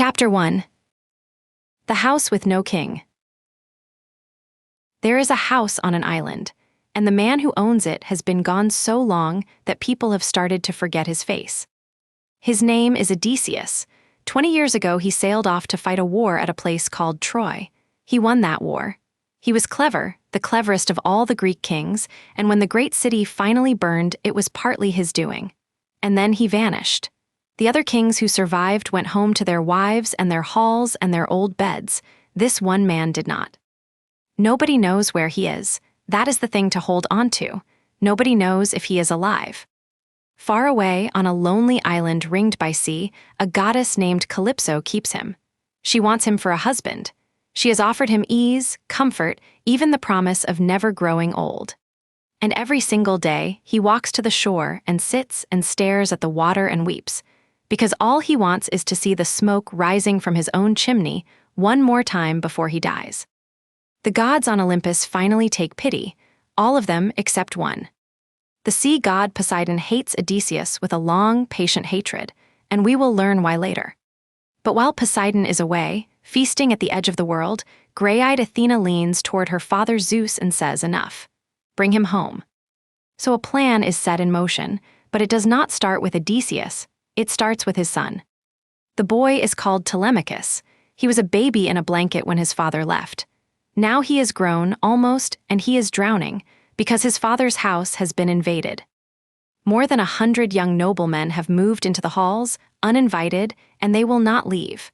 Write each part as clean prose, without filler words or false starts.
Chapter 1. The House with No King. There is a house on an island, and the man who owns it has been gone so long that people have started to forget his face. His name is Odysseus. 20 years ago he sailed off to fight a war at a place called Troy. He won that war. He was clever, the cleverest of all the Greek kings, and when the great city finally burned, it was partly his doing. And then he vanished. The other kings who survived went home to their wives and their halls and their old beds. This one man did not. Nobody knows where he is. That is the thing to hold on to. Nobody knows if he is alive. Far away, on a lonely island ringed by sea, a goddess named Calypso keeps him. She wants him for a husband. She has offered him ease, comfort, even the promise of never growing old. And every single day, he walks to the shore and sits and stares at the water and weeps, because all he wants is to see the smoke rising from his own chimney one more time before he dies. The gods on Olympus finally take pity, all of them except one. The sea god Poseidon hates Odysseus with a long, patient hatred, and we will learn why later. But while Poseidon is away, feasting at the edge of the world, gray-eyed Athena leans toward her father Zeus and says, "Enough. Bring him home." So a plan is set in motion, but it does not start with Odysseus. It starts with his son. The boy is called Telemachus. He was a baby in a blanket when his father left. Now he is grown, almost, and he is drowning, because his father's house has been invaded. More than 100 young noblemen have moved into the halls, uninvited, and they will not leave.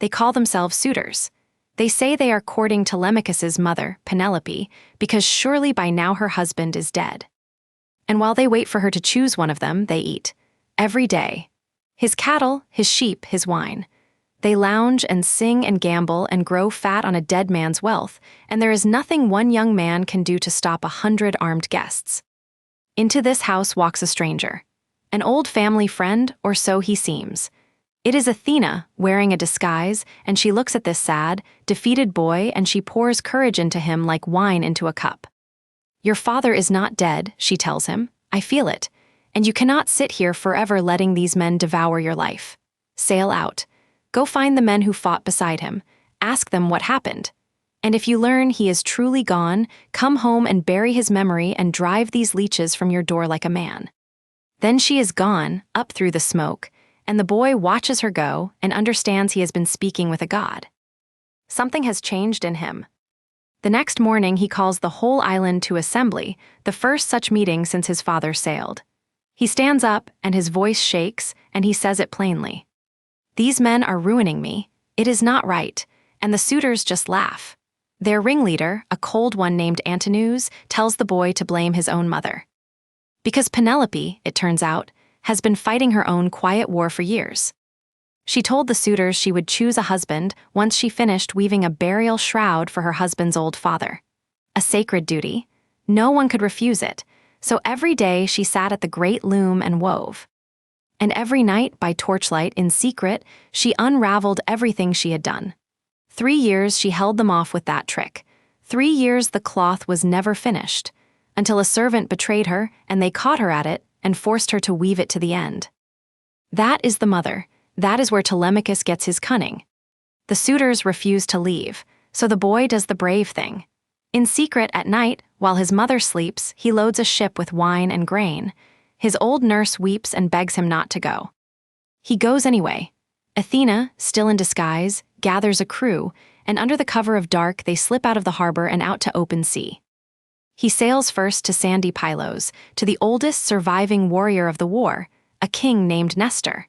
They call themselves Suitors. They say they are courting Telemachus's mother, Penelope, because surely by now her husband is dead. And while they wait for her to choose one of them, they eat. Every day. His cattle, his sheep, his wine. They lounge and sing and gamble and grow fat on a dead man's wealth, and there is nothing one young man can do to stop 100 armed guests. Into this house walks a stranger. An old family friend, or so he seems. It is Athena, wearing a disguise, and she looks at this sad, defeated boy and she pours courage into him like wine into a cup. "Your father is not dead," she tells him. "I feel it. And you cannot sit here forever letting these men devour your life. Sail out. Go find the men who fought beside him. Ask them what happened. And if you learn he is truly gone, come home and bury his memory and drive these leeches from your door like a man." Then she is gone, up through the smoke, and the boy watches her go and understands he has been speaking with a god. Something has changed in him. The next morning he calls the whole island to assembly, the first such meeting since his father sailed. He stands up, and his voice shakes, and he says it plainly. "These men are ruining me. It is not right," and the suitors just laugh. Their ringleader, a cold one named Antinous, tells the boy to blame his own mother. Because Penelope, it turns out, has been fighting her own quiet war for years. She told the suitors she would choose a husband once she finished weaving a burial shroud for her husband's old father. A sacred duty. No one could refuse it. So every day she sat at the great loom and wove. And every night, by torchlight, in secret, she unraveled everything she had done. 3 years she held them off with that trick. 3 years the cloth was never finished, until a servant betrayed her, and they caught her at it and forced her to weave it to the end. That is the mother. That is where Telemachus gets his cunning. The suitors refuse to leave, so the boy does the brave thing. In secret at night, while his mother sleeps, he loads a ship with wine and grain. His old nurse weeps and begs him not to go. He goes anyway. Athena, still in disguise, gathers a crew, and under the cover of dark they slip out of the harbor and out to open sea. He sails first to sandy Pylos, to the oldest surviving warrior of the war, a king named Nestor.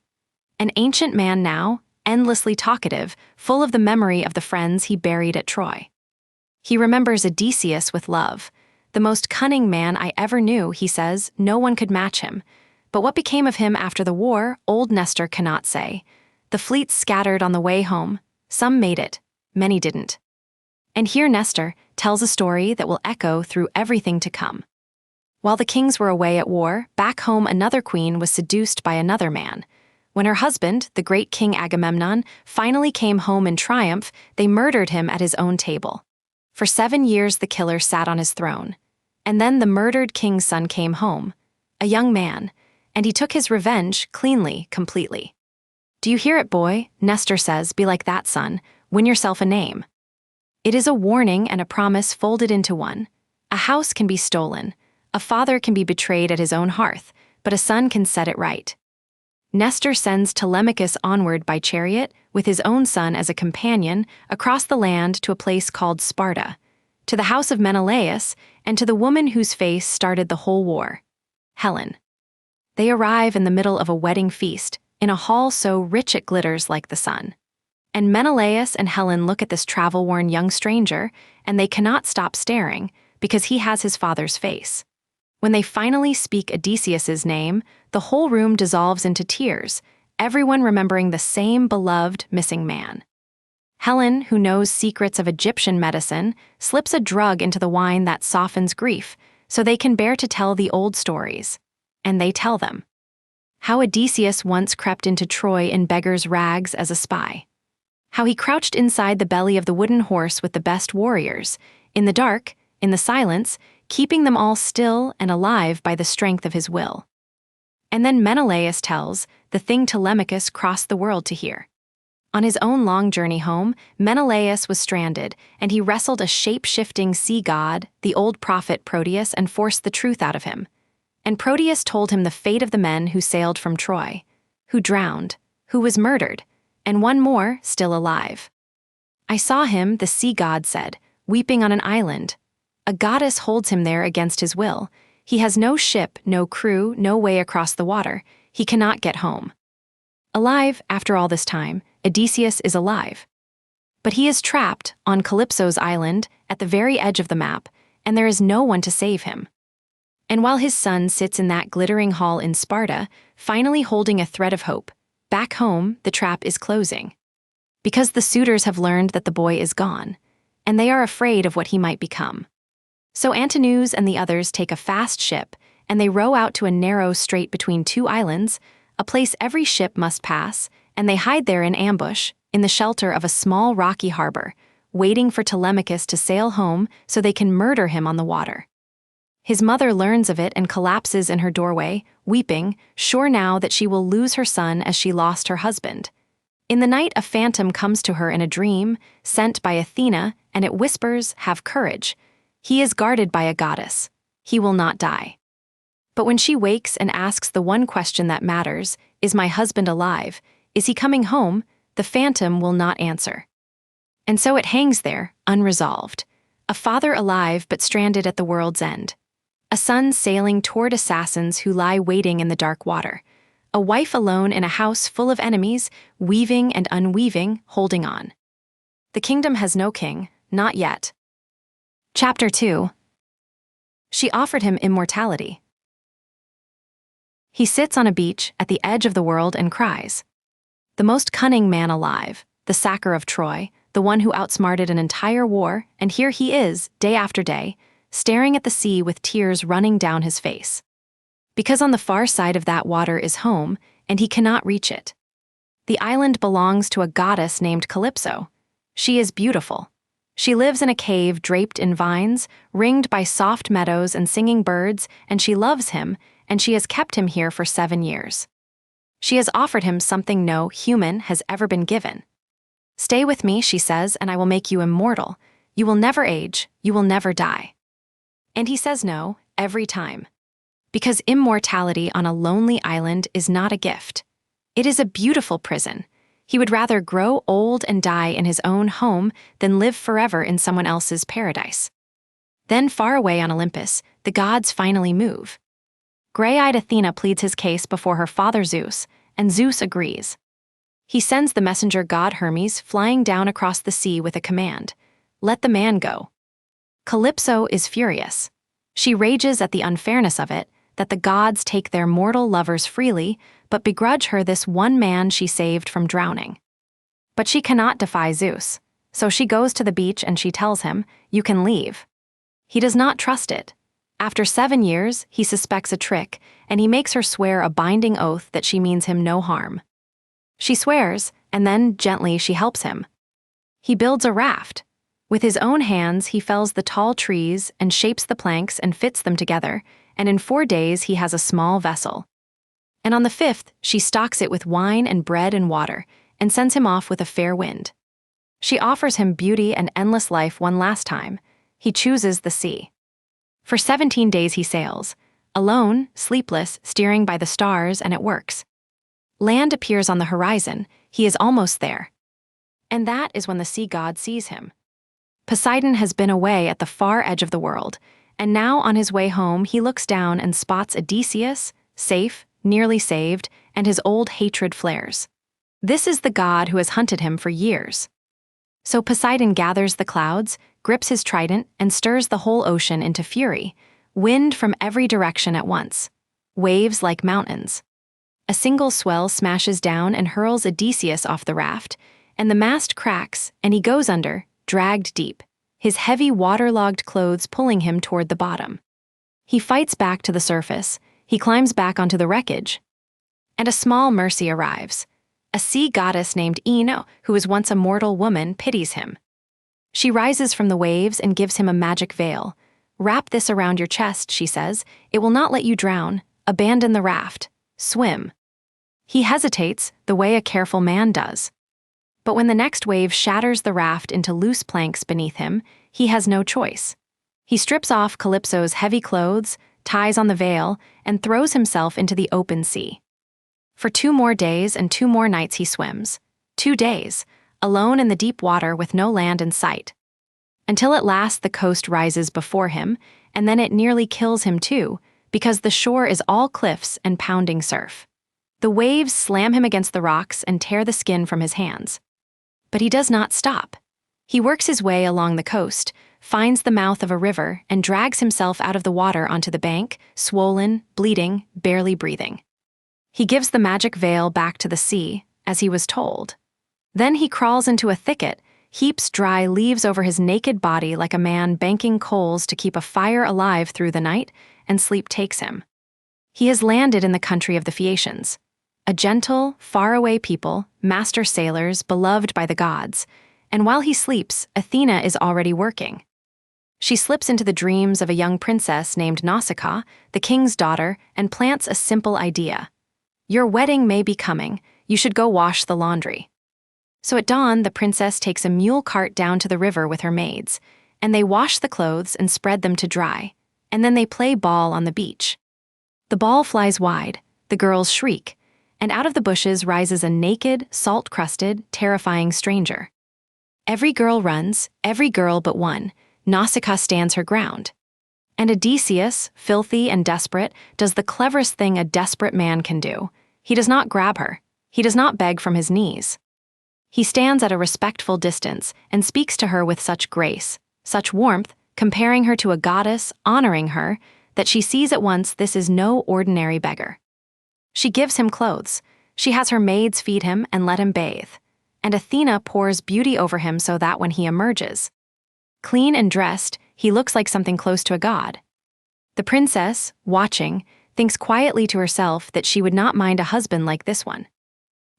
An ancient man now, endlessly talkative, full of the memory of the friends he buried at Troy. He remembers Odysseus with love. "The most cunning man I ever knew," he says, "no one could match him. But what became of him after the war, old Nestor cannot say. The fleet scattered on the way home. Some made it, many didn't." And here Nestor tells a story that will echo through everything to come. While the kings were away at war, back home another queen was seduced by another man. When her husband, the great King Agamemnon, finally came home in triumph, they murdered him at his own table. For 7 years the killer sat on his throne. And then the murdered king's son came home, a young man, and he took his revenge cleanly, completely. "Do you hear it, boy?" Nestor says, "Be like that, son. Win yourself a name." It is a warning and a promise folded into one. A house can be stolen. A father can be betrayed at his own hearth, but a son can set it right. Nestor sends Telemachus onward by chariot, with his own son as a companion, across the land to a place called Sparta, to the house of Menelaus, and to the woman whose face started the whole war, Helen. They arrive in the middle of a wedding feast, in a hall so rich it glitters like the sun. And Menelaus and Helen look at this travel-worn young stranger, and they cannot stop staring, because he has his father's face. When they finally speak Odysseus's name, the whole room dissolves into tears, everyone remembering the same beloved missing man. Helen, who knows secrets of Egyptian medicine, slips a drug into the wine that softens grief, so they can bear to tell the old stories. And they tell them. How Odysseus once crept into Troy in beggar's rags as a spy. How he crouched inside the belly of the wooden horse with the best warriors, in the dark, in the silence, keeping them all still and alive by the strength of his will. And then Menelaus tells the thing Telemachus crossed the world to hear. On his own long journey home, Menelaus was stranded, and he wrestled a shape-shifting sea god, the old prophet Proteus, and forced the truth out of him. And Proteus told him the fate of the men who sailed from Troy, who drowned, who was murdered, and one more still alive. I saw him, the sea god said, weeping on an island. A goddess holds him there against his will. He has no ship, no crew, no way across the water. He cannot get home. Alive, after all this time, Odysseus is alive. But he is trapped on Calypso's island at the very edge of the map, and there is no one to save him. And while his son sits in that glittering hall in Sparta, finally holding a thread of hope, back home, the trap is closing. Because the suitors have learned that the boy is gone, and they are afraid of what he might become. So Antinous and the others take a fast ship, and they row out to a narrow strait between two islands, a place every ship must pass, and they hide there in ambush, in the shelter of a small rocky harbor, waiting for Telemachus to sail home so they can murder him on the water. His mother learns of it and collapses in her doorway, weeping, sure now that she will lose her son as she lost her husband. In the night, a phantom comes to her in a dream, sent by Athena, and it whispers, "Have courage. He is guarded by a goddess. He will not die." But when she wakes and asks the one question that matters, "Is my husband alive? Is he coming home?" the phantom will not answer. And so it hangs there, unresolved. A father alive but stranded at the world's end. A son sailing toward assassins who lie waiting in the dark water. A wife alone in a house full of enemies, weaving and unweaving, holding on. The kingdom has no king, not yet. Chapter 2. She offered him immortality. He sits on a beach at the edge of the world and cries. The most cunning man alive, the sacker of Troy, the one who outsmarted an entire war, and here he is, day after day, staring at the sea with tears running down his face. Because on the far side of that water is home, and he cannot reach it. The island belongs to a goddess named Calypso. She is beautiful. She lives in a cave draped in vines, ringed by soft meadows and singing birds, and she loves him, and she has kept him here for 7 years. She has offered him something no human has ever been given. "Stay with me," she says, "and I will make you immortal. You will never age, you will never die." And he says no, every time. Because immortality on a lonely island is not a gift. It is a beautiful prison. He would rather grow old and die in his own home than live forever in someone else's paradise. Then far away on Olympus, the gods finally move. Gray-eyed Athena pleads his case before her father Zeus, and Zeus agrees. He sends the messenger god Hermes flying down across the sea with a command, "Let the man go." Calypso is furious. She rages at the unfairness of it, that the gods take their mortal lovers freely, but begrudge her this one man she saved from drowning. But she cannot defy Zeus, so she goes to the beach and she tells him, "You can leave." He does not trust it. After 7 years, he suspects a trick, and he makes her swear a binding oath that she means him no harm. She swears, and then, gently, she helps him. He builds a raft. With his own hands, he fells the tall trees and shapes the planks and fits them together, and in 4 days he has a small vessel. And on the 5th, she stocks it with wine and bread and water, and sends him off with a fair wind. She offers him beauty and endless life one last time. He chooses the sea. For 17 days he sails, alone, sleepless, steering by the stars, and it works. Land appears on the horizon. He is almost there. And that is when the sea god sees him. Poseidon has been away at the far edge of the world, and now on his way home he looks down and spots Odysseus, safe, nearly saved, and his old hatred flares. This is the god who has hunted him for years. So Poseidon gathers the clouds, grips his trident, and stirs the whole ocean into fury, wind from every direction at once, waves like mountains. A single swell smashes down and hurls Odysseus off the raft, and the mast cracks, and he goes under, dragged deep, his heavy waterlogged clothes pulling him toward the bottom. He fights back to the surface, he climbs back onto the wreckage, and a small mercy arrives. A sea goddess named Ino, who was once a mortal woman, pities him. She rises from the waves and gives him a magic veil. "Wrap this around your chest," she says. "It will not let you drown. Abandon the raft. Swim." He hesitates, the way a careful man does. But when the next wave shatters the raft into loose planks beneath him, he has no choice. He strips off Calypso's heavy clothes, ties on the veil, and throws himself into the open sea. For 2 more days and 2 more nights he swims. 2 days, alone in the deep water with no land in sight. Until at last the coast rises before him, and then it nearly kills him too, because the shore is all cliffs and pounding surf. The waves slam him against the rocks and tear the skin from his hands. But he does not stop. He works his way along the coast, finds the mouth of a river, and drags himself out of the water onto the bank, swollen, bleeding, barely breathing. He gives the magic veil back to the sea, as he was told. Then he crawls into a thicket, heaps dry leaves over his naked body like a man banking coals to keep a fire alive through the night, and sleep takes him. He has landed in the country of the Phaeacians, a gentle, faraway people, master sailors, beloved by the gods, and while he sleeps, Athena is already working. She slips into the dreams of a young princess named Nausicaa, the king's daughter, and plants a simple idea. "Your wedding may be coming. You should go wash the laundry." So at dawn, the princess takes a mule cart down to the river with her maids, and they wash the clothes and spread them to dry, and then they play ball on the beach. The ball flies wide, the girls shriek, and out of the bushes rises a naked, salt-crusted, terrifying stranger. Every girl runs, every girl but one. Nausicaa stands her ground. And Odysseus, filthy and desperate, does the cleverest thing a desperate man can do. He does not grab her. He does not beg from his knees. He stands at a respectful distance and speaks to her with such grace, such warmth, comparing her to a goddess, honoring her, that she sees at once this is no ordinary beggar. She gives him clothes. She has her maids feed him and let him bathe. And Athena pours beauty over him so that when he emerges, clean and dressed, he looks like something close to a god. The princess, watching, thinks quietly to herself that she would not mind a husband like this one.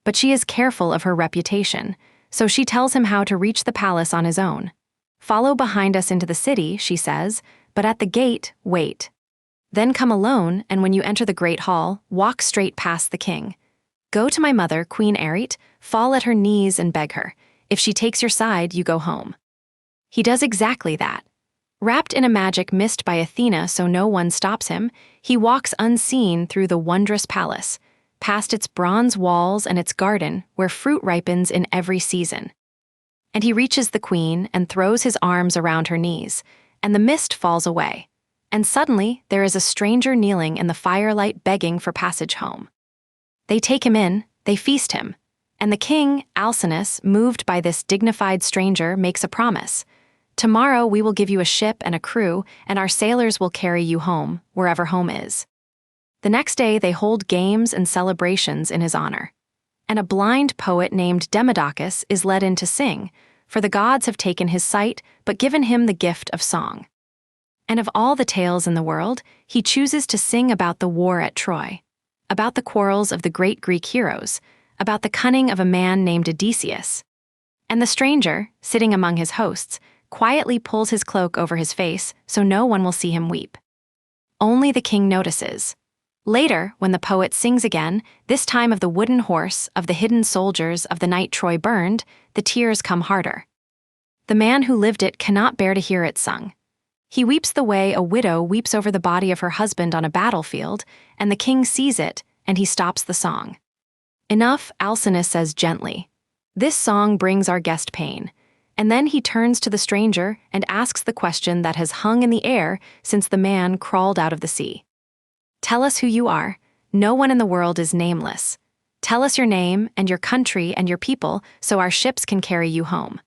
But she is careful of her reputation, so she tells him how to reach the palace on his own. "Follow behind us into the city," she says, "but at the gate, wait. Then come alone, and when you enter the great hall, walk straight past the king. Go to my mother, Queen Arete, fall at her knees and beg her. If she takes your side, you go home." He does exactly that. Wrapped in a magic mist by Athena so no one stops him, he walks unseen through the wondrous palace, past its bronze walls and its garden where fruit ripens in every season. And he reaches the queen and throws his arms around her knees, and the mist falls away. And suddenly there is a stranger kneeling in the firelight begging for passage home. They take him in, they feast him, and the king, Alcinous, moved by this dignified stranger, makes a promise. "Tomorrow we will give you a ship and a crew, and our sailors will carry you home, wherever home is." The next day they hold games and celebrations in his honor. And a blind poet named Demodocus is led in to sing, for the gods have taken his sight but given him the gift of song. And of all the tales in the world, he chooses to sing about the war at Troy, about the quarrels of the great Greek heroes, about the cunning of a man named Odysseus. And the stranger, sitting among his hosts, quietly pulls his cloak over his face so no one will see him weep. Only the king notices. Later, when the poet sings again, this time of the wooden horse, of the hidden soldiers, of the night Troy burned, the tears come harder. The man who lived it cannot bear to hear it sung. He weeps the way a widow weeps over the body of her husband on a battlefield, and the king sees it, and he stops the song. Enough, Alcinous says gently. This song brings our guest pain. And then he turns to the stranger and asks the question that has hung in the air since the man crawled out of the sea. Tell us who you are. No one in the world is nameless. Tell us your name and your country and your people so our ships can carry you home.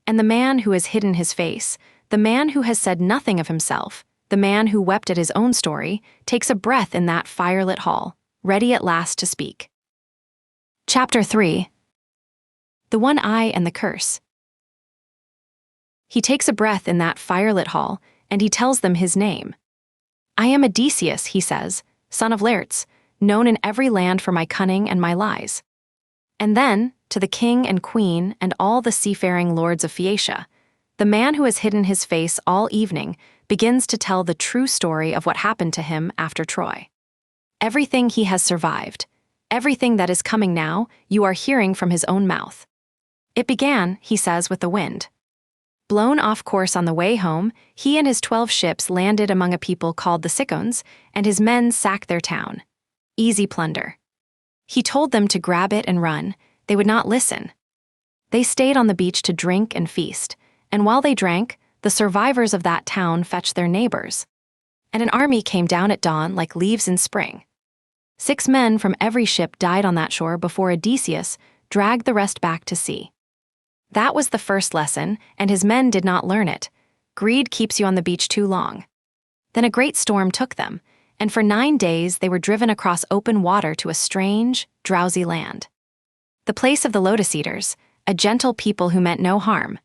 And the man who has hidden his face, the man who has said nothing of himself, the man who wept at his own story, takes a breath in that firelit hall, ready at last to speak. Chapter 3. The One Eye and the Curse. He takes a breath in that firelit hall, and he tells them his name. I am Odysseus, he says, son of Laertes, known in every land for my cunning and my lies. And then, to the king and queen and all the seafaring lords of Phaeacia, the man who has hidden his face all evening begins to tell the true story of what happened to him after Troy. Everything he has survived, everything that is coming now, you are hearing from his own mouth. It began, he says, with the wind. Blown off course on the way home, he and his 12 ships landed among a people called the Cicones, and his men sacked their town. Easy plunder. He told them to grab it and run. They would not listen. They stayed on the beach to drink and feast, and while they drank, the survivors of that town fetched their neighbors. And an army came down at dawn like leaves in spring. 6 men from every ship died on that shore before Odysseus dragged the rest back to sea. That was the first lesson, and his men did not learn it. Greed keeps you on the beach too long. Then a great storm took them, and for 9 days they were driven across open water to a strange, drowsy land. The place of the Lotus-Eaters, a gentle people who meant no harm.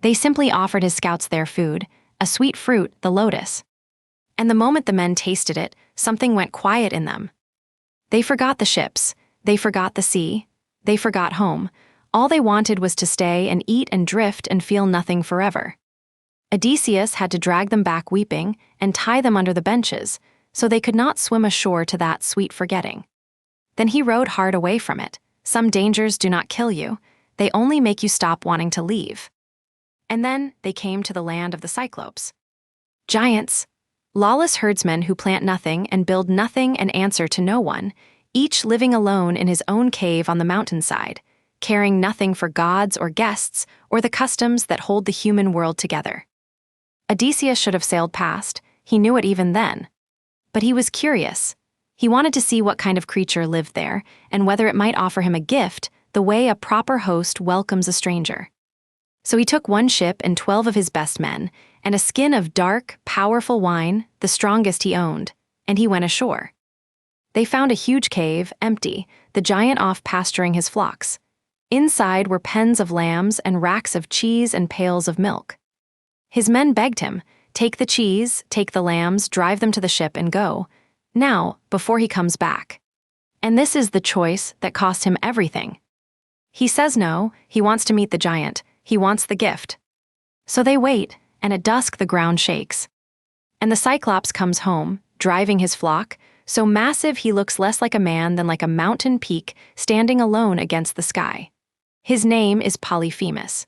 They simply offered his scouts their food, a sweet fruit, the lotus. And the moment the men tasted it, something went quiet in them. They forgot the ships, they forgot the sea, they forgot home. All they wanted was to stay and eat and drift and feel nothing forever. Odysseus had to drag them back weeping and tie them under the benches, so they could not swim ashore to that sweet forgetting. Then he rowed hard away from it. Some dangers do not kill you, they only make you stop wanting to leave. And then they came to the land of the Cyclopes. Giants, lawless herdsmen who plant nothing and build nothing and answer to no one, each living alone in his own cave on the mountainside, caring nothing for gods or guests or the customs that hold the human world together. Odysseus should have sailed past, he knew it even then. But he was curious. He wanted to see what kind of creature lived there and whether it might offer him a gift the way a proper host welcomes a stranger. So he took 1 ship and 12 of his best men, and a skin of dark, powerful wine, the strongest he owned, and he went ashore. They found a huge cave, empty, the giant off pasturing his flocks. Inside were pens of lambs and racks of cheese and pails of milk. His men begged him, take the cheese, take the lambs, drive them to the ship and go, now, before he comes back. And this is the choice that cost him everything. He says no, he wants to meet the giant, he wants the gift. So they wait, and at dusk the ground shakes. And the Cyclops comes home, driving his flock, so massive he looks less like a man than like a mountain peak standing alone against the sky. His name is Polyphemus.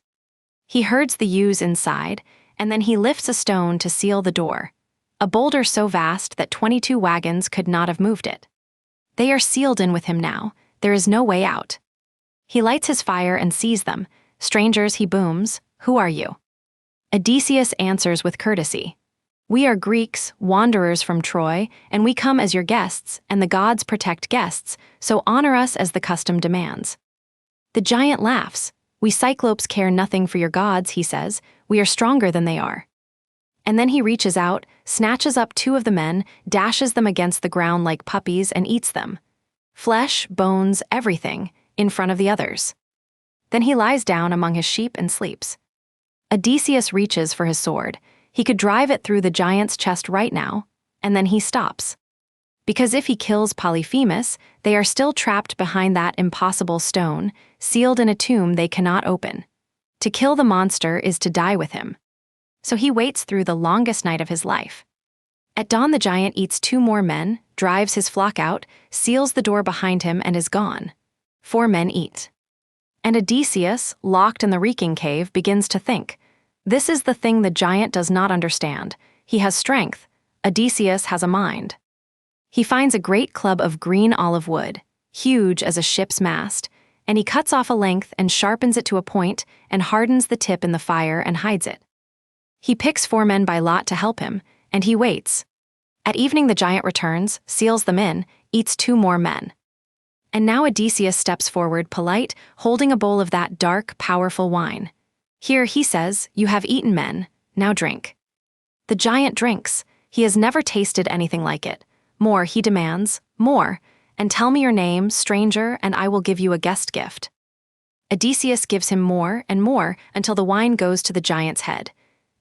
He herds the ewes inside, and then he lifts a stone to seal the door, a boulder so vast that 22 wagons could not have moved it. They are sealed in with him now, there is no way out. He lights his fire and sees them. Strangers, he booms, who are you? Odysseus answers with courtesy. We are Greeks, wanderers from Troy, and we come as your guests, and the gods protect guests, so honor us as the custom demands. The giant laughs. We Cyclopes care nothing for your gods, he says. We are stronger than they are. And then he reaches out, snatches up 2 of the men, dashes them against the ground like puppies and eats them. Flesh, bones, everything, in front of the others. Then he lies down among his sheep and sleeps. Odysseus reaches for his sword. He could drive it through the giant's chest right now, and then he stops. Because if he kills Polyphemus, they are still trapped behind that impossible stone, sealed in a tomb they cannot open. To kill the monster is to die with him. So he waits through the longest night of his life. At dawn the giant eats 2 more men, drives his flock out, seals the door behind him, and is gone. 4 men eat. And Odysseus, locked in the reeking cave, begins to think. This is the thing the giant does not understand. He has strength. Odysseus has a mind. He finds a great club of green olive wood, huge as a ship's mast, and he cuts off a length and sharpens it to a point and hardens the tip in the fire and hides it. He picks 4 men by lot to help him, and he waits. At evening the giant returns, seals them in, eats 2 more men. And now Odysseus steps forward, polite, holding a bowl of that dark, powerful wine. Here, he says, you have eaten, men, now drink. The giant drinks. He has never tasted anything like it. More, he demands, more, and tell me your name, stranger, and I will give you a guest gift. Odysseus gives him more and more until the wine goes to the giant's head.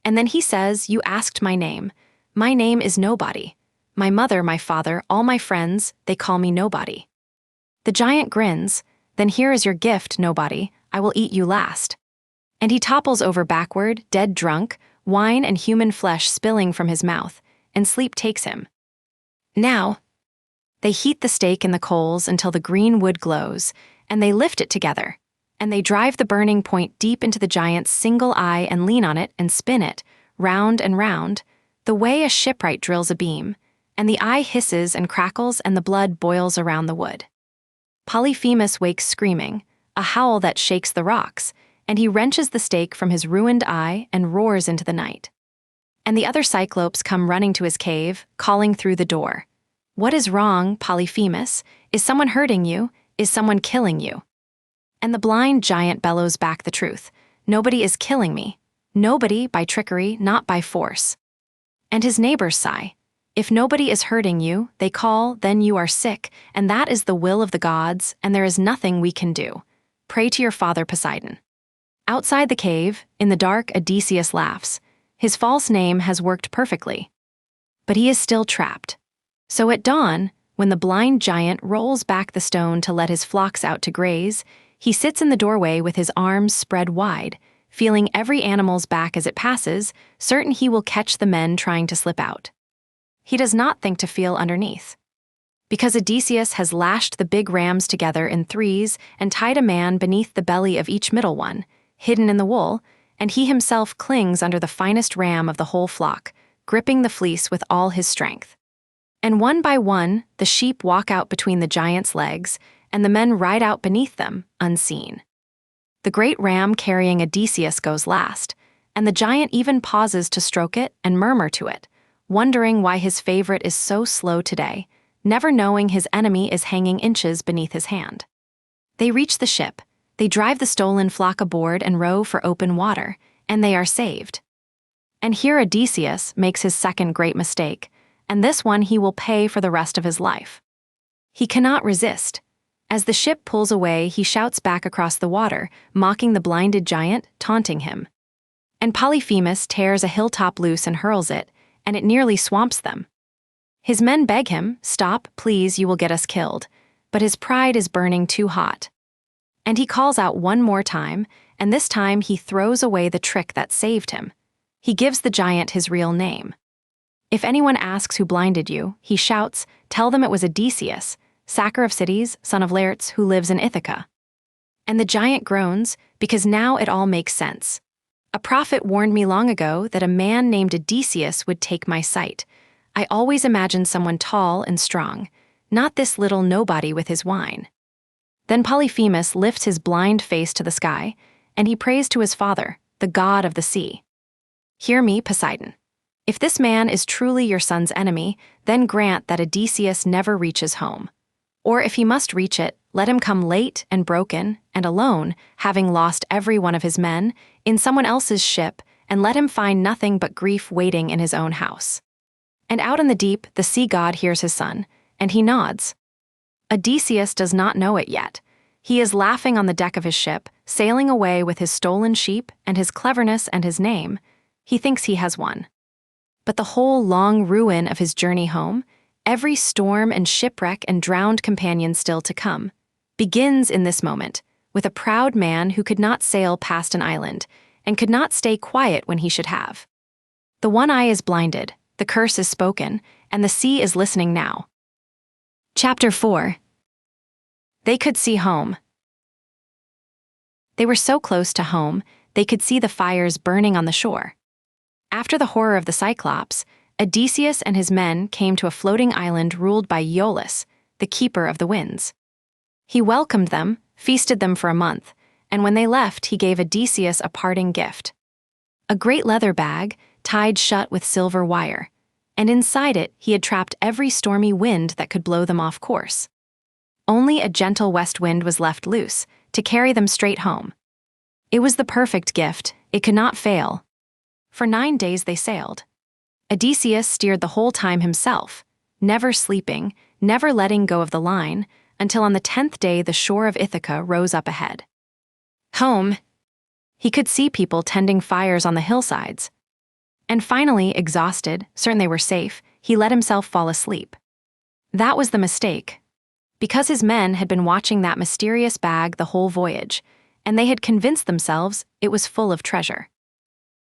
And then he says, you asked my name. My name is Nobody. My mother, my father, all my friends, they call me Nobody. The giant grins, then here is your gift, Nobody, I will eat you last. And he topples over backward, dead drunk, wine and human flesh spilling from his mouth, and sleep takes him. Now, they heat the steak in the coals until the green wood glows, and they lift it together, and they drive the burning point deep into the giant's single eye and lean on it and spin it, round and round, the way a shipwright drills a beam, and the eye hisses and crackles and the blood boils around the wood. Polyphemus wakes screaming, a howl that shakes the rocks, and he wrenches the stake from his ruined eye and roars into the night. And the other Cyclopes come running to his cave, calling through the door. What is wrong, Polyphemus? Is someone hurting you? Is someone killing you? And the blind giant bellows back the truth. Nobody is killing me. Nobody by trickery, not by force. And his neighbors sigh. If nobody is hurting you, they call, then you are sick, and that is the will of the gods, and there is nothing we can do. Pray to your father Poseidon. Outside the cave, in the dark, Odysseus laughs. His false name has worked perfectly. But he is still trapped. So at dawn, when the blind giant rolls back the stone to let his flocks out to graze, he sits in the doorway with his arms spread wide, feeling every animal's back as it passes, certain he will catch the men trying to slip out. He does not think to feel underneath. Because Odysseus has lashed the big rams together in 3s and tied a man beneath the belly of each middle one, hidden in the wool, and he himself clings under the finest ram of the whole flock, gripping the fleece with all his strength. And one by one, the sheep walk out between the giant's legs, and the men ride out beneath them, unseen. The great ram carrying Odysseus goes last, and the giant even pauses to stroke it and murmur to it, wondering why his favorite is so slow today, never knowing his enemy is hanging inches beneath his hand. They reach the ship, they drive the stolen flock aboard and row for open water, and they are saved. And here Odysseus makes his second great mistake, and this one he will pay for the rest of his life. He cannot resist. As the ship pulls away, he shouts back across the water, mocking the blinded giant, taunting him. And Polyphemus tears a hilltop loose and hurls it, and it nearly swamps them. His men beg him, stop, please, you will get us killed, but his pride is burning too hot. And he calls out one more time, and this time he throws away the trick that saved him. He gives the giant his real name. If anyone asks who blinded you, he shouts, tell them it was Odysseus, sacker of cities, son of Laertes, who lives in Ithaca. And the giant groans, because now it all makes sense. A prophet warned me long ago that a man named Odysseus would take my sight. I always imagined someone tall and strong, not this little nobody with his wine. Then Polyphemus lifts his blind face to the sky, and he prays to his father, the god of the sea. Hear me, Poseidon. If this man is truly your son's enemy, then grant that Odysseus never reaches home. Or if he must reach it, let him come late and broken and alone, having lost every one of his men, in someone else's ship, and let him find nothing but grief waiting in his own house. And out in the deep, the sea god hears his son, and he nods. Odysseus does not know it yet. He is laughing on the deck of his ship, sailing away with his stolen sheep and his cleverness and his name. He thinks he has won. But the whole long ruin of his journey home, every storm and shipwreck and drowned companion still to come, begins in this moment, with a proud man who could not sail past an island, and could not stay quiet when he should have. The one eye is blinded, the curse is spoken, and the sea is listening now. Chapter 4. They could see home. They were so close to home, they could see the fires burning on the shore. After the horror of the Cyclopes, Odysseus and his men came to a floating island ruled by Aeolus, the keeper of the winds. He welcomed them, feasted them for a month, and when they left, he gave Odysseus a parting gift. A great leather bag, tied shut with silver wire, and inside it he had trapped every stormy wind that could blow them off course. Only a gentle west wind was left loose, to carry them straight home. It was the perfect gift, it could not fail. For 9 days they sailed. Odysseus steered the whole time himself, never sleeping, never letting go of the line, until on the 10th day the shore of Ithaca rose up ahead. Home! He could see people tending fires on the hillsides. And finally, exhausted, certain they were safe, he let himself fall asleep. That was the mistake. Because his men had been watching that mysterious bag the whole voyage, and they had convinced themselves it was full of treasure.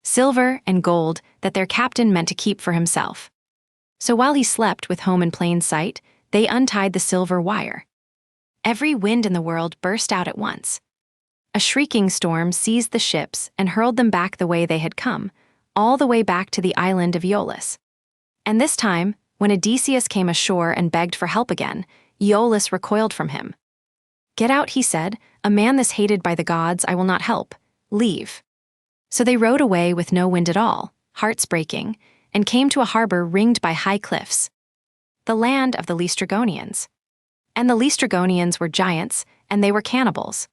Silver and gold that their captain meant to keep for himself. So while he slept with home in plain sight, they untied the silver wire. Every wind in the world burst out at once. A shrieking storm seized the ships and hurled them back the way they had come, all the way back to the island of Aeolus. And this time, when Odysseus came ashore and begged for help again, Aeolus recoiled from him. "Get out," he said, "a man this hated by the gods I will not help. Leave." So they rowed away with no wind at all, hearts breaking, and came to a harbor ringed by high cliffs. The land of the Laestrygonians. And the Laestrygonians were giants, and they were cannibals.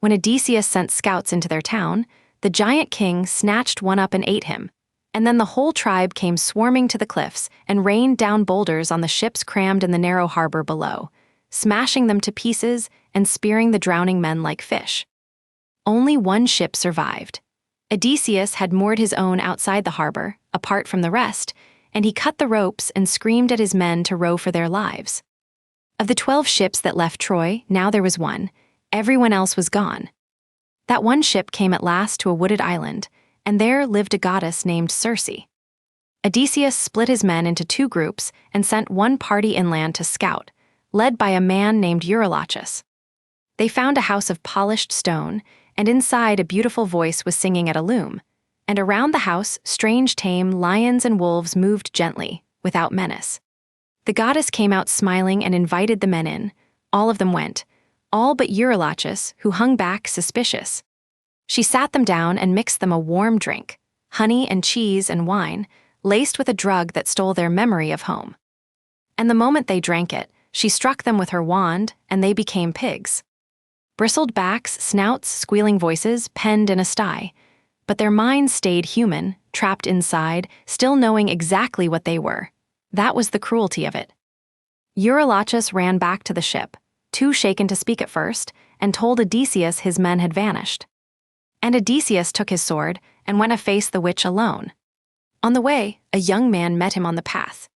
When Odysseus sent scouts into their town, the giant king snatched one up and ate him, and then the whole tribe came swarming to the cliffs and rained down boulders on the ships crammed in the narrow harbor below, smashing them to pieces and spearing the drowning men like fish. Only one ship survived. Odysseus had moored his own outside the harbor, apart from the rest, and he cut the ropes and screamed at his men to row for their lives. Of the 12 ships that left Troy, now there was one. Everyone else was gone. That one ship came at last to a wooded island, and there lived a goddess named Circe. Odysseus split his men into 2 groups and sent one party inland to scout, led by a man named Eurylochus. They found a house of polished stone, and inside a beautiful voice was singing at a loom, and around the house strange tame lions and wolves moved gently, without menace. The goddess came out smiling and invited the men in. All of them went, all but Eurylochus, who hung back suspicious. She sat them down and mixed them a warm drink, honey and cheese and wine, laced with a drug that stole their memory of home. And the moment they drank it, she struck them with her wand, and they became pigs. Bristled backs, snouts, squealing voices penned in a sty, but their minds stayed human, trapped inside, still knowing exactly what they were. That was the cruelty of it. Eurylochus ran back to the ship, too shaken to speak at first, and told Odysseus his men had vanished. And Odysseus took his sword and went to face the witch alone. On the way, a young man met him on the path.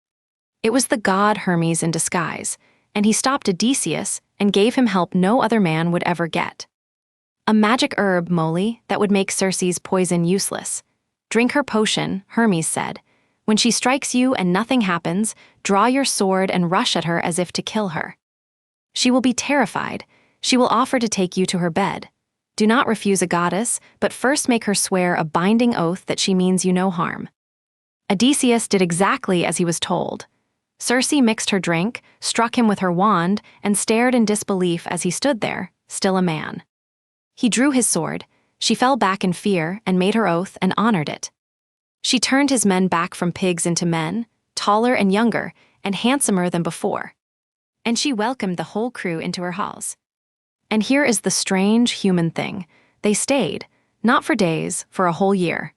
It was the god Hermes in disguise, and he stopped Odysseus and gave him help no other man would ever get. A magic herb, moly, that would make Circe's poison useless. Drink her potion, Hermes said. When she strikes you and nothing happens, draw your sword and rush at her as if to kill her. She will be terrified. She will offer to take you to her bed. Do not refuse a goddess, but first make her swear a binding oath that she means you no harm. Odysseus did exactly as he was told. Circe mixed her drink, struck him with her wand, and stared in disbelief as he stood there, still a man. He drew his sword. She fell back in fear and made her oath and honored it. She turned his men back from pigs into men, taller and younger, and handsomer than before. And she welcomed the whole crew into her halls. And here is the strange human thing. They stayed, not for days, for a whole year.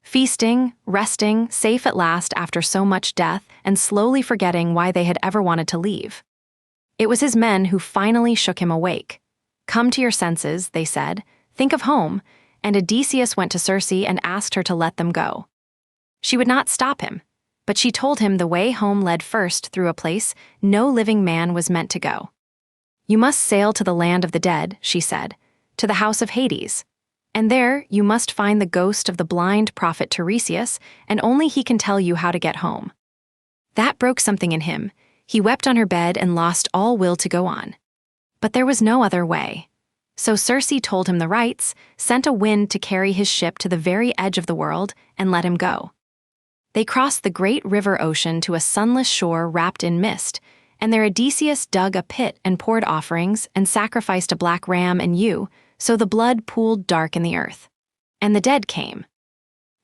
Feasting, resting, safe at last after so much death, and slowly forgetting why they had ever wanted to leave. It was his men who finally shook him awake. "Come to your senses," they said. "Think of home." And Odysseus went to Circe and asked her to let them go. She would not stop him, but she told him the way home led first through a place no living man was meant to go. "You must sail to the land of the dead," she said, "to the house of Hades. And there you must find the ghost of the blind prophet Tiresias, and only he can tell you how to get home." That broke something in him. He wept on her bed and lost all will to go on. But there was no other way. So Circe told him the rights, sent a wind to carry his ship to the very edge of the world, and let him go. They crossed the great river ocean to a sunless shore wrapped in mist, and there Odysseus dug a pit and poured offerings and sacrificed a black ram and ewe, so the blood pooled dark in the earth. And the dead came.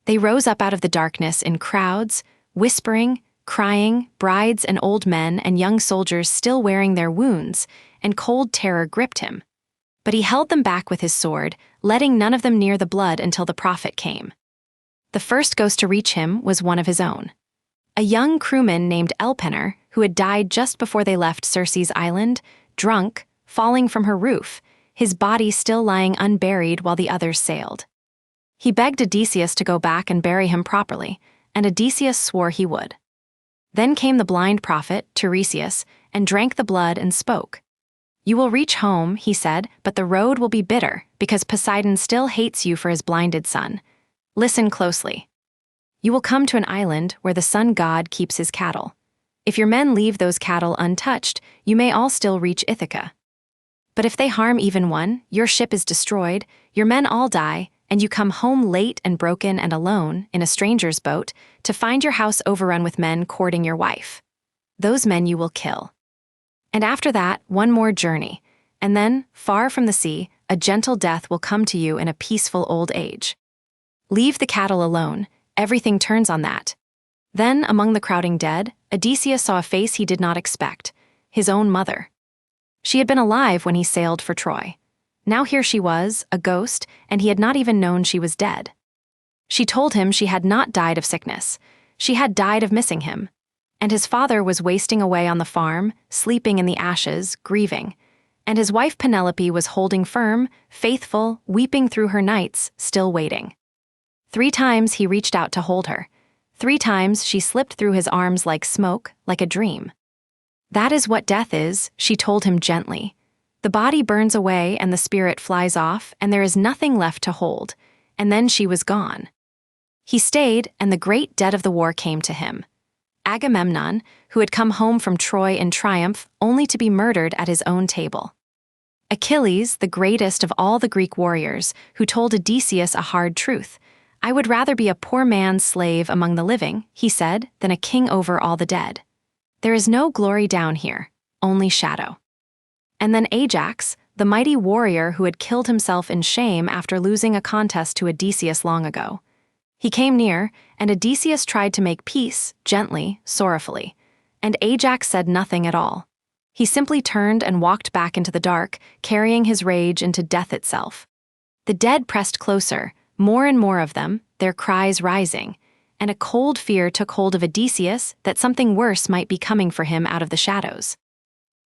They rose up out of the darkness in crowds, whispering, crying, brides and old men and young soldiers still wearing their wounds, and cold terror gripped him. But he held them back with his sword, letting none of them near the blood until the prophet came. The first ghost to reach him was one of his own. A young crewman named Elpenor, who had died just before they left Circe's island, drunk, falling from her roof, his body still lying unburied while the others sailed. He begged Odysseus to go back and bury him properly, and Odysseus swore he would. Then came the blind prophet, Tiresias, and drank the blood and spoke. "You will reach home," he said, "but the road will be bitter, because Poseidon still hates you for his blinded son. Listen closely. You will come to an island where the sun god keeps his cattle. If your men leave those cattle untouched, you may all still reach Ithaca. But if they harm even one, your ship is destroyed, your men all die, and you come home late and broken and alone, in a stranger's boat, to find your house overrun with men courting your wife. Those men you will kill. And after that, one more journey, and then, far from the sea, a gentle death will come to you in a peaceful old age. Leave the cattle alone, everything turns on that." Then, among the crowding dead, Odysseus saw a face he did not expect, his own mother. She had been alive when he sailed for Troy. Now here she was, a ghost, and he had not even known she was dead. She told him she had not died of sickness. She had died of missing him. And his father was wasting away on the farm, sleeping in the ashes, grieving. And his wife Penelope was holding firm, faithful, weeping through her nights, still waiting. 3 times he reached out to hold her. 3 times she slipped through his arms like smoke, like a dream. "That is what death is," she told him gently. "The body burns away and the spirit flies off, and there is nothing left to hold." And then she was gone. He stayed, and the great dead of the war came to him. Agamemnon, who had come home from Troy in triumph only to be murdered at his own table. Achilles, the greatest of all the Greek warriors, who told Odysseus a hard truth. "I would rather be a poor man's slave among the living," he said, "than a king over all the dead. There is no glory down here, only shadow." And then Ajax, the mighty warrior who had killed himself in shame after losing a contest to Odysseus long ago. He came near, and Odysseus tried to make peace, gently, sorrowfully. And Ajax said nothing at all. He simply turned and walked back into the dark, carrying his rage into death itself. The dead pressed closer, more and more of them, their cries rising, and a cold fear took hold of Odysseus that something worse might be coming for him out of the shadows.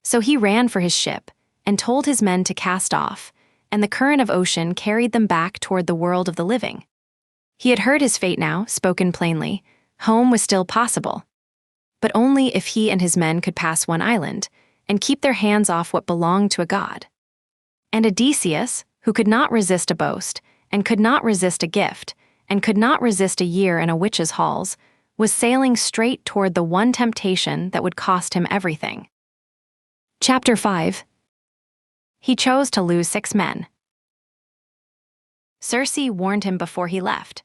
So he ran for his ship, and told his men to cast off, and the current of ocean carried them back toward the world of the living. He had heard his fate now, spoken plainly. Home was still possible. But only if he and his men could pass one island, and keep their hands off what belonged to a god. And Odysseus, who could not resist a boast, and could not resist a gift, and could not resist a year in a witch's halls, was sailing straight toward the one temptation that would cost him everything. Chapter 5. He chose to lose 6 men. Circe warned him before he left.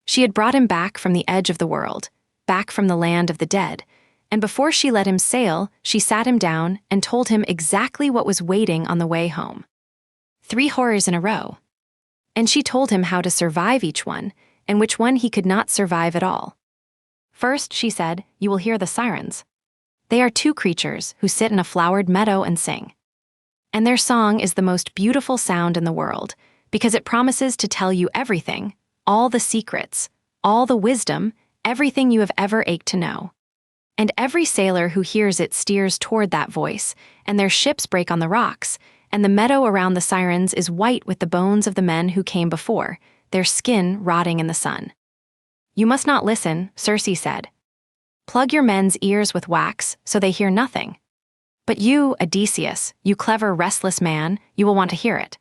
She had brought him back from the edge of the world, back from the land of the dead, and before she let him sail, she sat him down and told him exactly what was waiting on the way home. 3 horrors in a row. And she told him how to survive each one, and which one he could not survive at all. First, she said, you will hear the sirens. They are 2 creatures who sit in a flowered meadow and sing. And their song is the most beautiful sound in the world, because it promises to tell you everything, all the secrets, all the wisdom, everything you have ever ached to know. And every sailor who hears it steers toward that voice, and their ships break on the rocks, and the meadow around the sirens is white with the bones of the men who came before, their skin rotting in the sun. You must not listen, Circe said. Plug your men's ears with wax so they hear nothing. But you, Odysseus, you clever, restless man, you will want to hear it.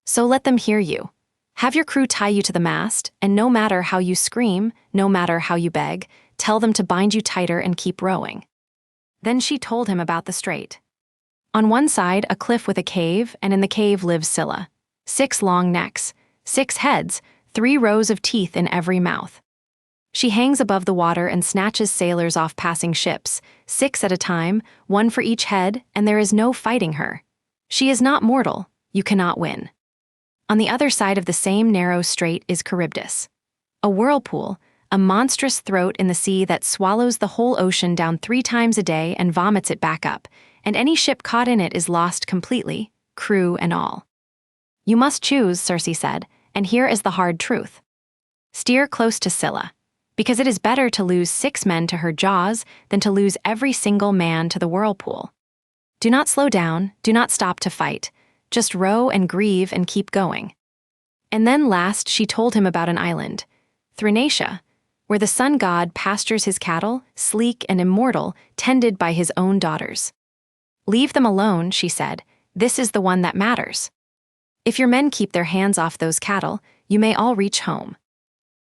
So let them hear you. Have your crew tie you to the mast, and no matter how you scream, no matter how you beg, tell them to bind you tighter and keep rowing. Then she told him about the strait. On one side, a cliff with a cave, and in the cave lives Scylla. 6 long necks, 6 heads, 3 rows of teeth in every mouth. She hangs above the water and snatches sailors off passing ships, 6 at a time, 1 for each head, and there is no fighting her. She is not mortal, you cannot win. On the other side of the same narrow strait is Charybdis, a whirlpool, a monstrous throat in the sea that swallows the whole ocean down 3 times a day and vomits it back up, and any ship caught in it is lost completely, crew and all. You must choose, Circe said, and here is the hard truth. Steer close to Scylla, because it is better to lose 6 men to her jaws than to lose every single man to the whirlpool. Do not slow down, do not stop to fight, just row and grieve and keep going. And then last she told him about an island, Thrinacia, where the sun god pastures his cattle, sleek and immortal, tended by his own daughters. Leave them alone, she said, this is the one that matters. If your men keep their hands off those cattle, you may all reach home.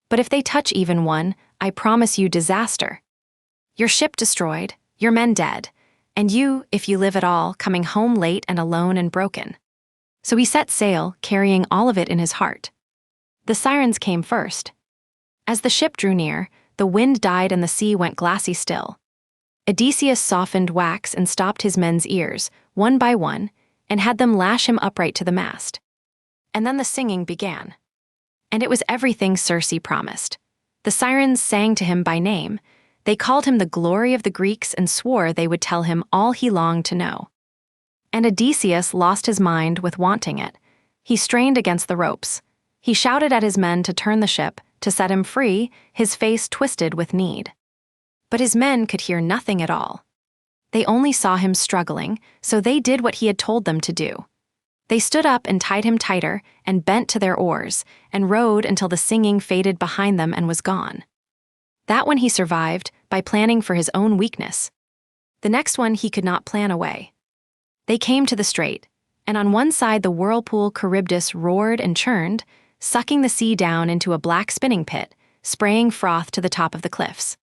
But if they touch even one, I promise you disaster. Your ship destroyed, your men dead, and you, if you live at all, coming home late and alone and broken. So he set sail, carrying all of it in his heart. The sirens came first. As the ship drew near, the wind died and the sea went glassy still. Odysseus softened wax and stopped his men's ears, one by one, and had them lash him upright to the mast. And then the singing began. And it was everything Circe promised. The sirens sang to him by name. They called him the glory of the Greeks and swore they would tell him all he longed to know. And Odysseus lost his mind with wanting it. He strained against the ropes. He shouted at his men to turn the ship, to set him free, his face twisted with need. But his men could hear nothing at all. They only saw him struggling, so they did what he had told them to do. They stood up and tied him tighter and bent to their oars and rowed until the singing faded behind them and was gone. That one he survived by planning for his own weakness. The next one he could not plan away. They came to the strait, and on one side the whirlpool Charybdis roared and churned, sucking the sea down into a black spinning pit, spraying froth to the top of the cliffs.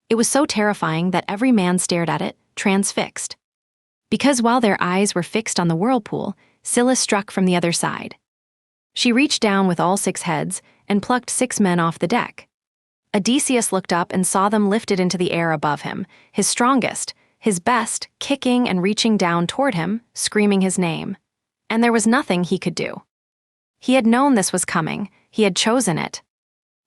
It was so terrifying that every man stared at it, transfixed. Because while their eyes were fixed on the whirlpool, Scylla struck from the other side. She reached down with all 6 heads and plucked 6 men off the deck. Odysseus looked up and saw them lifted into the air above him, his strongest, his best, kicking and reaching down toward him, screaming his name. And there was nothing he could do. He had known this was coming, he had chosen it.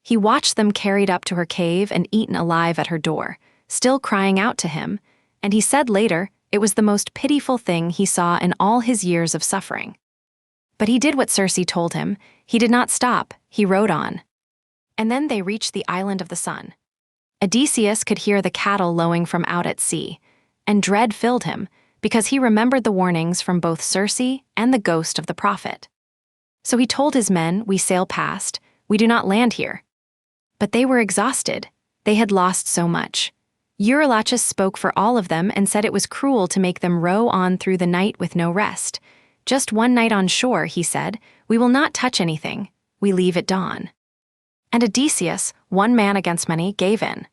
He watched them carried up to her cave and eaten alive at her door, still crying out to him, and he said later it was the most pitiful thing he saw in all his years of suffering. But he did what Circe told him. He did not stop, he rode on. And then they reached the island of the sun. Odysseus could hear the cattle lowing from out at sea, and dread filled him, because he remembered the warnings from both Circe and the ghost of the prophet. So he told his men, we sail past, we do not land here. But they were exhausted, they had lost so much. Eurylochus spoke for all of them and said it was cruel to make them row on through the night with no rest. Just one night on shore, he said, we will not touch anything, we leave at dawn. And Odysseus, one man against many, gave in.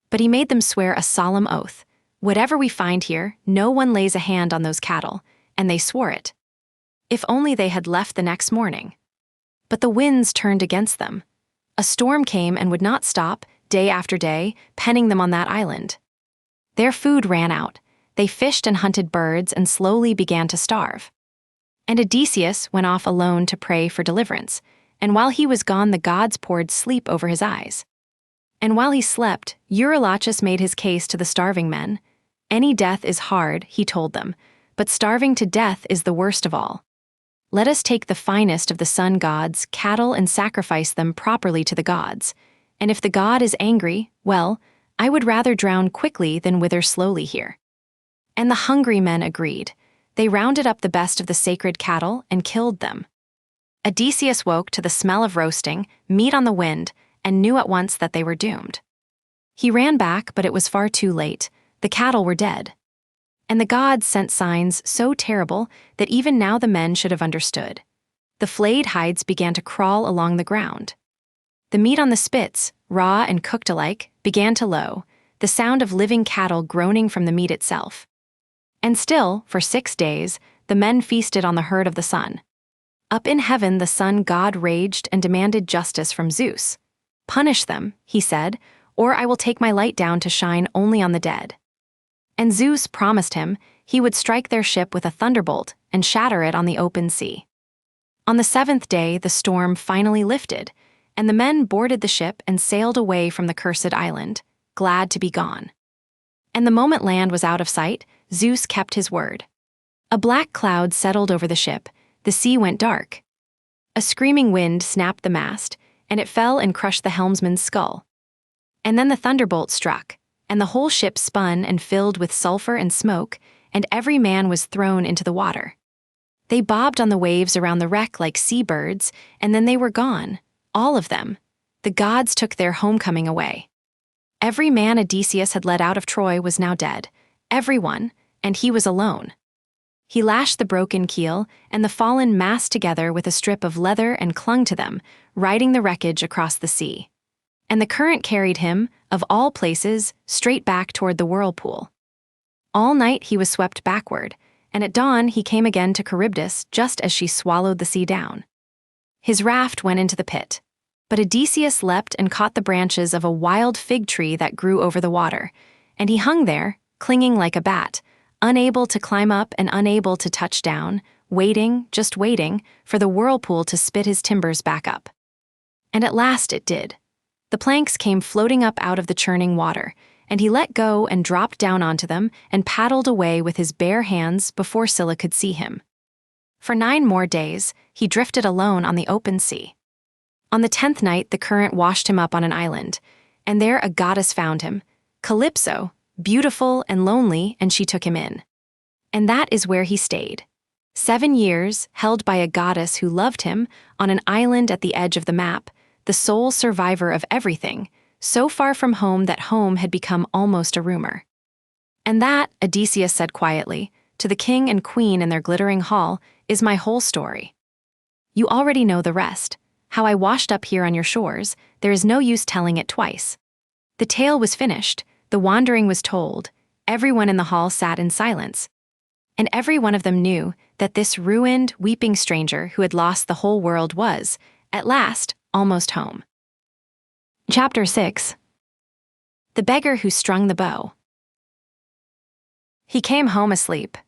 But he made them swear a solemn oath. Whatever we find here, no one lays a hand on those cattle, and they swore it. If only they had left the next morning. But the winds turned against them. A storm came and would not stop, day after day, penning them on that island. Their food ran out. They fished and hunted birds and slowly began to starve. And Odysseus went off alone to pray for deliverance, and while he was gone the gods poured sleep over his eyes. And while he slept, Eurylochus made his case to the starving men. Any death is hard, he told them, but starving to death is the worst of all. Let us take the finest of the sun gods' cattle and sacrifice them properly to the gods. And if the god is angry, well, I would rather drown quickly than wither slowly here. And the hungry men agreed. They rounded up the best of the sacred cattle and killed them. Odysseus woke to the smell of roasting, meat on the wind, and knew at once that they were doomed. He ran back, but it was far too late. The cattle were dead. And the gods sent signs so terrible that even now the men should have understood. The flayed hides began to crawl along the ground. The meat on the spits, raw and cooked alike, began to low. the sound of living cattle groaning from the meat itself. And still, for 6 days, the men feasted on the herd of the sun. Up in heaven, the sun god raged and demanded justice from Zeus. "Punish them," he said, "or I will take my light down to shine only on the dead." And Zeus promised him he would strike their ship with a thunderbolt and shatter it on the open sea. On the 7th day, the storm finally lifted, and the men boarded the ship and sailed away from the cursed island, glad to be gone. And the moment land was out of sight, Zeus kept his word. A black cloud settled over the ship, the sea went dark. A screaming wind snapped the mast, and it fell and crushed the helmsman's skull. And then the thunderbolt struck, and the whole ship spun and filled with sulfur and smoke, and every man was thrown into the water. They bobbed on the waves around the wreck like seabirds, and then they were gone, all of them. The gods took their homecoming away. Every man Odysseus had led out of Troy was now dead, everyone, and he was alone. He lashed the broken keel, and the fallen massed together with a strip of leather and clung to them, riding the wreckage across the sea. And the current carried him, of all places, straight back toward the whirlpool. All night he was swept backward, and at dawn he came again to Charybdis just as she swallowed the sea down. His raft went into the pit, but Odysseus leapt and caught the branches of a wild fig tree that grew over the water, and he hung there, clinging like a bat, unable to climb up and unable to touch down, waiting, just waiting, for the whirlpool to spit his timbers back up. And at last it did. The planks came floating up out of the churning water, and he let go and dropped down onto them and paddled away with his bare hands before Scylla could see him. For 9 more days, he drifted alone on the open sea. On the 10th night, the current washed him up on an island, and there a goddess found him, Calypso, beautiful and lonely, and she took him in. And that is where he stayed. 7 years, held by a goddess who loved him, on an island at the edge of the map, the sole survivor of everything, so far from home that home had become almost a rumor. And that, Odysseus said quietly, to the king and queen in their glittering hall, is my whole story. You already know the rest, how I washed up here on your shores, there is no use telling it twice. The tale was finished, the wandering was told, everyone in the hall sat in silence. And every one of them knew that this ruined, weeping stranger who had lost the whole world was, at last, almost home. Chapter 6. The Beggar Who Strung the Bow. He came home asleep.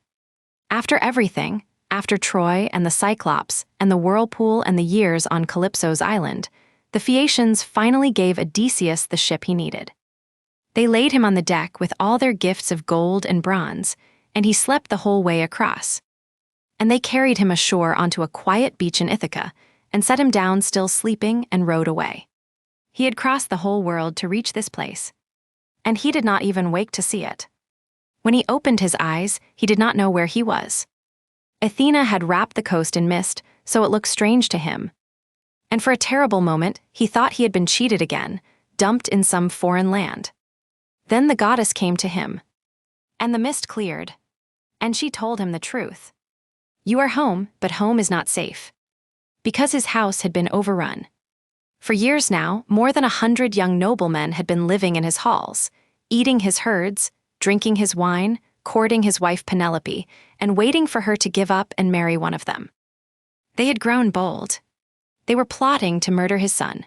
After everything, after Troy and the Cyclopes and the whirlpool and the years on Calypso's island, the Phaeacians finally gave Odysseus the ship he needed. They laid him on the deck with all their gifts of gold and bronze, and he slept the whole way across. And they carried him ashore onto a quiet beach in Ithaca, and set him down still sleeping and rowed away. He had crossed the whole world to reach this place, and he did not even wake to see it. When he opened his eyes, he did not know where he was. Athena had wrapped the coast in mist, so it looked strange to him. And for a terrible moment, he thought he had been cheated again, dumped in some foreign land. Then the goddess came to him, and the mist cleared, and she told him the truth. You are home, but home is not safe. Because his house had been overrun. For years now, more than 100 young noblemen had been living in his halls, eating his herds, drinking his wine, courting his wife Penelope, and waiting for her to give up and marry one of them. They had grown bold. They were plotting to murder his son.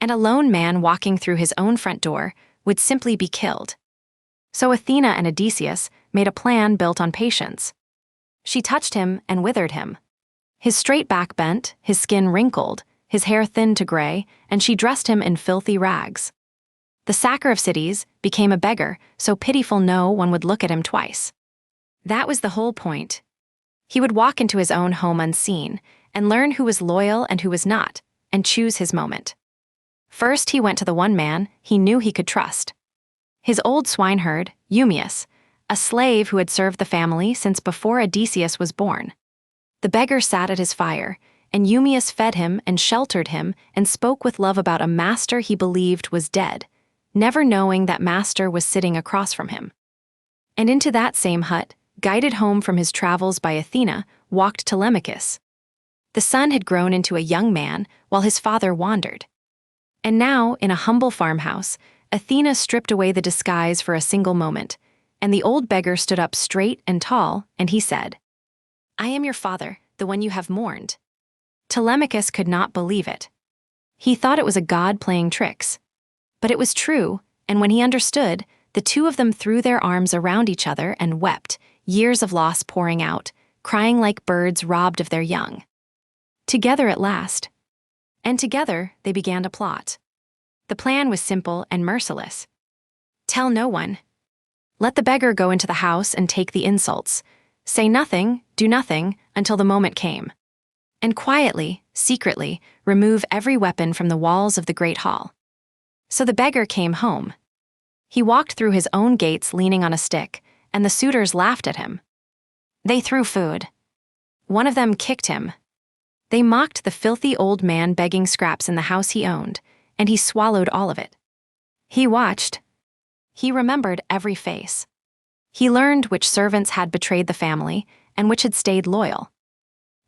And a lone man walking through his own front door would simply be killed. So Athena and Odysseus made a plan built on patience. She touched him and withered him. His straight back bent, his skin wrinkled, his hair thinned to gray, and she dressed him in filthy rags. The sacker of cities became a beggar, so pitiful no one would look at him twice. That was the whole point. He would walk into his own home unseen, and learn who was loyal and who was not, and choose his moment. First he went to the one man he knew he could trust. His old swineherd, Eumaeus, a slave who had served the family since before Odysseus was born. The beggar sat at his fire, and Eumaeus fed him and sheltered him and spoke with love about a master he believed was dead, never knowing that master was sitting across from him. And into that same hut, guided home from his travels by Athena, walked Telemachus. The son had grown into a young man while his father wandered. And now, in a humble farmhouse, Athena stripped away the disguise for a single moment, and the old beggar stood up straight and tall, and he said, "I am your father, the one you have mourned." Telemachus could not believe it. He thought it was a god playing tricks. But it was true, and when he understood, the two of them threw their arms around each other and wept, years of loss pouring out, crying like birds robbed of their young. Together at last. And together they began to plot. The plan was simple and merciless. Tell no one. Let the beggar go into the house and take the insults. Say nothing, do nothing, until the moment came. And quietly, secretly, remove every weapon from the walls of the great hall. So the beggar came home. He walked through his own gates leaning on a stick, and the suitors laughed at him. They threw food. One of them kicked him. They mocked the filthy old man begging scraps in the house he owned, and he swallowed all of it. He watched. He remembered every face. He learned which servants had betrayed the family and which had stayed loyal.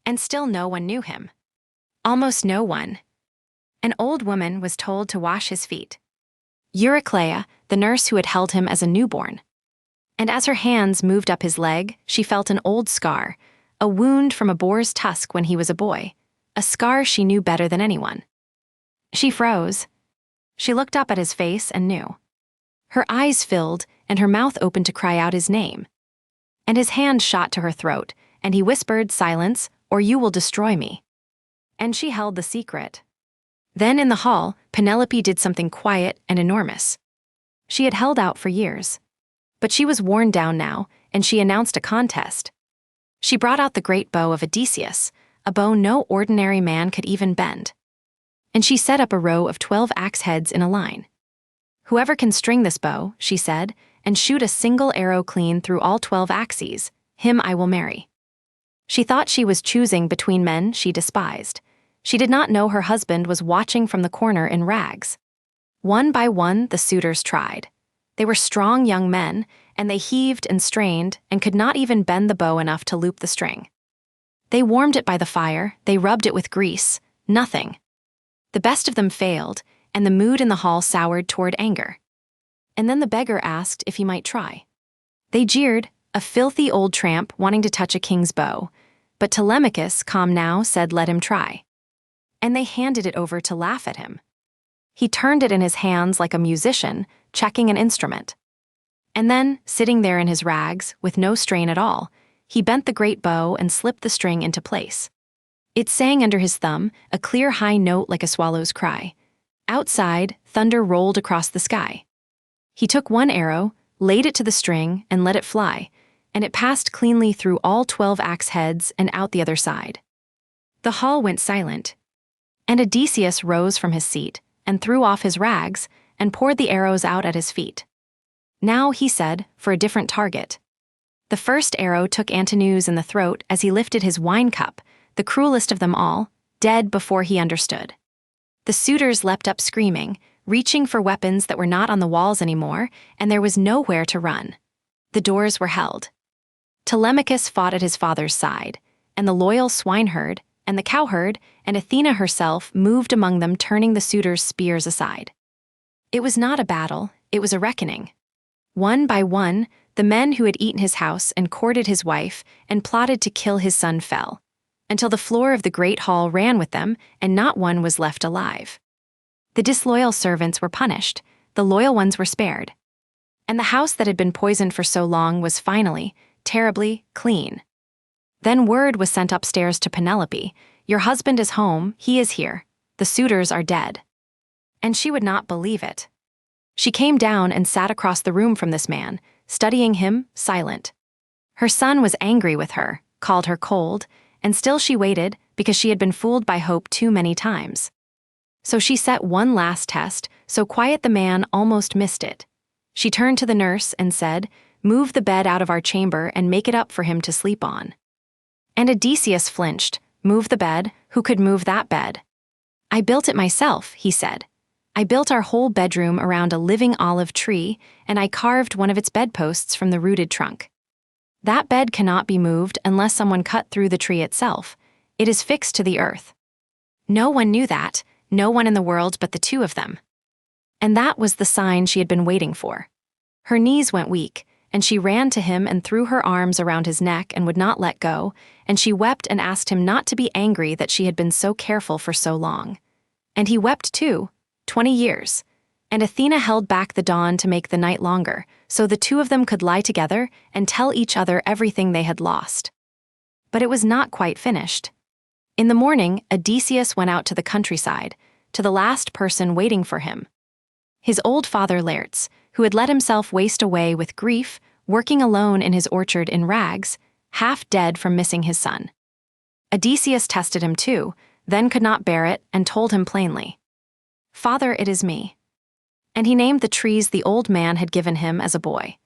And still no one knew him. Almost no one. An old woman was told to wash his feet. Eurycleia, the nurse who had held him as a newborn. And as her hands moved up his leg, she felt an old scar, a wound from a boar's tusk when he was a boy, a scar she knew better than anyone. She froze. She looked up at his face and knew. Her eyes filled, and her mouth opened to cry out his name. And his hand shot to her throat, and he whispered, "Silence, or you will destroy me." And she held the secret. Then in the hall, Penelope did something quiet and enormous. She had held out for years. But she was worn down now, and she announced a contest. She brought out the great bow of Odysseus, a bow no ordinary man could even bend. And she set up a row of 12 axe heads in a line. "Whoever can string this bow," she said, "and shoot a single arrow clean through all 12 axes, him I will marry." She thought she was choosing between men she despised. She did not know her husband was watching from the corner in rags. One by one, the suitors tried. They were strong young men, and they heaved and strained and could not even bend the bow enough to loop the string. They warmed it by the fire, they rubbed it with grease, nothing. The best of them failed, and the mood in the hall soured toward anger. And then the beggar asked if he might try. They jeered, a filthy old tramp wanting to touch a king's bow, but Telemachus, calm now, said let him try. And they handed it over to laugh at him. He turned it in his hands like a musician, checking an instrument. And then, sitting there in his rags, with no strain at all, he bent the great bow and slipped the string into place. It sang under his thumb, a clear high note like a swallow's cry. Outside, thunder rolled across the sky. He took one arrow, laid it to the string, and let it fly, and it passed cleanly through all 12 axe heads and out the other side. The hall went silent, and Odysseus rose from his seat and threw off his rags and poured the arrows out at his feet. Now, he said, for a different target. The first arrow took Antinous in the throat as he lifted his wine cup, the cruelest of them all, dead before he understood. The suitors leapt up screaming, reaching for weapons that were not on the walls anymore, and there was nowhere to run. The doors were held. Telemachus fought at his father's side, and the loyal swineherd, and the cowherd, and Athena herself moved among them, turning the suitors' spears aside. It was not a battle, it was a reckoning. One by one, the men who had eaten his house and courted his wife and plotted to kill his son fell, until the floor of the great hall ran with them, and not one was left alive. The disloyal servants were punished, the loyal ones were spared. And the house that had been poisoned for so long was finally, terribly, clean. Then word was sent upstairs to Penelope, "Your husband is home, he is here, the suitors are dead." And she would not believe it. She came down and sat across the room from this man, studying him, silent. Her son was angry with her, called her cold, and still she waited because she had been fooled by hope too many times. So she set one last test, so quiet the man almost missed it. She turned to the nurse and said, "Move the bed out of our chamber and make it up for him to sleep on." And Odysseus flinched. "Move the bed? Who could move that bed?" "I built it myself," he said. "I built our whole bedroom around a living olive tree, and I carved one of its bedposts from the rooted trunk. That bed cannot be moved unless someone cut through the tree itself. It is fixed to the earth." No one knew that, no one in the world but the two of them. And that was the sign she had been waiting for. Her knees went weak, and she ran to him and threw her arms around his neck and would not let go, and she wept and asked him not to be angry that she had been so careful for so long. And he wept too, 20 years. And Athena held back the dawn to make the night longer, so the two of them could lie together and tell each other everything they had lost. But it was not quite finished. In the morning, Odysseus went out to the countryside, to the last person waiting for him. His old father Laertes, who had let himself waste away with grief, working alone in his orchard in rags, half dead from missing his son. Odysseus tested him too, then could not bear it and told him plainly, "Father, it is me." And he named the trees the old man had given him as a boy,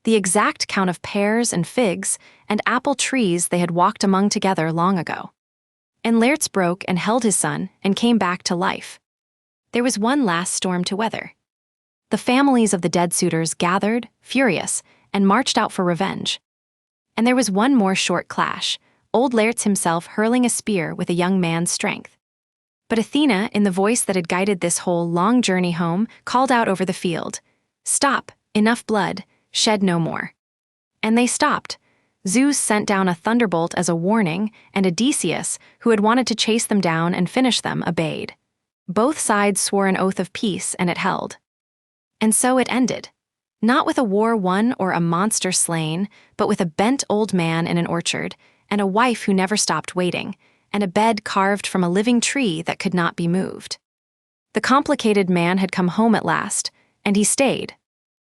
the exact count of pears and figs and apple trees they had walked among together long ago. And Laertes broke and held his son and came back to life. There was one last storm to weather. The families of the dead suitors gathered, furious, and marched out for revenge. And there was one more short clash, old Laertes himself hurling a spear with a young man's strength. But Athena, in the voice that had guided this whole long journey home, called out over the field, "Stop, enough blood, shed no more." And they stopped. Zeus sent down a thunderbolt as a warning, and Odysseus, who had wanted to chase them down and finish them, obeyed. Both sides swore an oath of peace, and it held. And so it ended. Not with a war won or a monster slain, but with a bent old man in an orchard, and a wife who never stopped waiting, and a bed carved from a living tree that could not be moved. The complicated man had come home at last, and he stayed,